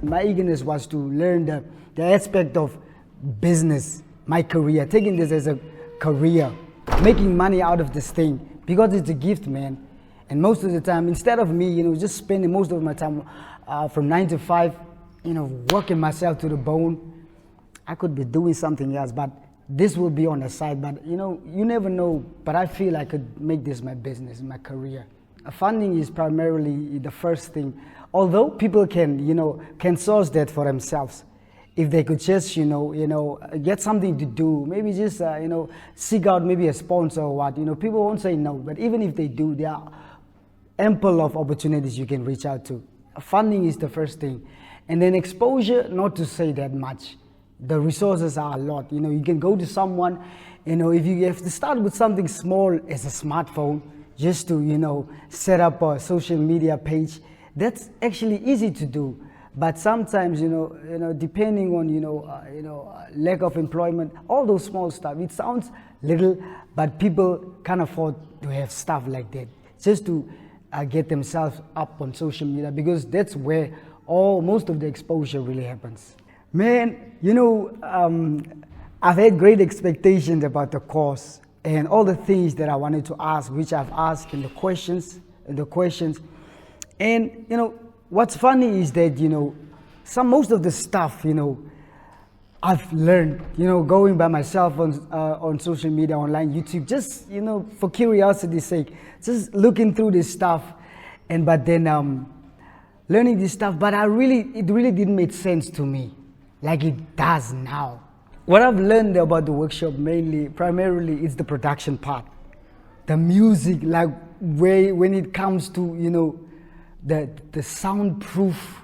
My eagerness was to learn the aspect of business, my career, taking this as a career, making money out of this thing, because it's a gift, man. And most of the time, instead of me, just spending most of my time from 9 to 5, working myself to the bone, I could be doing something else, but this will be on the side. But you never know, but I feel I could make this my business, my career. Funding is primarily the first thing, although people can source that for themselves. If they could just, get something to do, maybe just, seek out maybe a sponsor or what, people won't say no. But even if they do, there are ample of opportunities you can reach out to. Funding is the first thing. And then exposure, not to say that much. The resources are a lot. You can go to someone, if you have to start with something small as a smartphone, just to, set up a social media page. That's actually easy to do. But sometimes, depending on, lack of employment, all those small stuff, it sounds little, but people can't afford to have stuff like that just to get themselves up on social media, because that's where most of the exposure really happens. Man, I've had great expectations about the course and all the things that I wanted to ask, which I've asked in the questions. And, what's funny is that, most of the stuff, I've learned, going by myself on social media, online, YouTube, just, for curiosity's sake, just looking through this stuff, but then learning this stuff, but it really didn't make sense to me, like it does now. What I've learned about the workshop primarily, is the production part, the music, like when it comes to, the soundproof,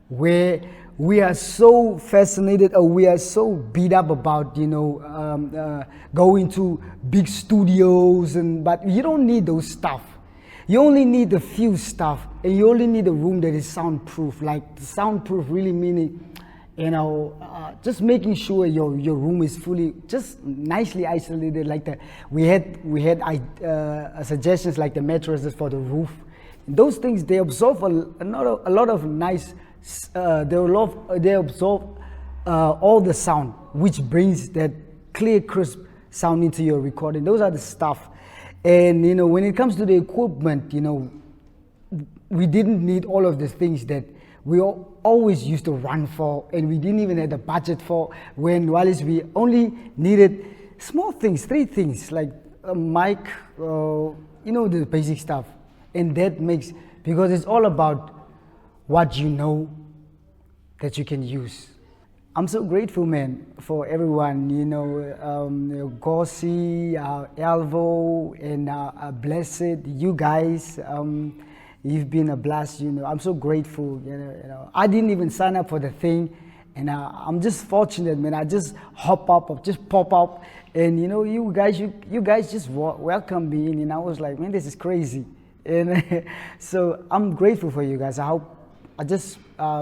where we are so fascinated, or we are so beat up about, going to big studios, but you don't need those stuff. You only need a few stuff, and you only need a room that is soundproof. Like soundproof really meaning, just making sure your room is fully, just nicely isolated. Like we had suggestions like the mattresses for the roof. Those things, they absorb a lot of nice. They absorb all the sound, which brings that clear, crisp sound into your recording. Those are the stuff. And when it comes to the equipment, we didn't need all of the things that we always used to run for, and we didn't even have the budget for. While we only needed small things, 3 things, like a mic, the basic stuff. And that makes, because it's all about what you know that you can use. I'm so grateful, man, for everyone, Gossi, Alvo, and Blessed, you guys. You've been a blast, I'm so grateful, I didn't even sign up for the thing, and I'm just fortunate, man. I just pop up, and you guys just welcomed me in, and I was like, man, this is crazy. And so I'm grateful for you guys. I just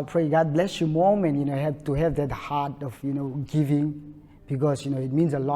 pray God bless you more, and have to have that heart of giving, because it means a lot.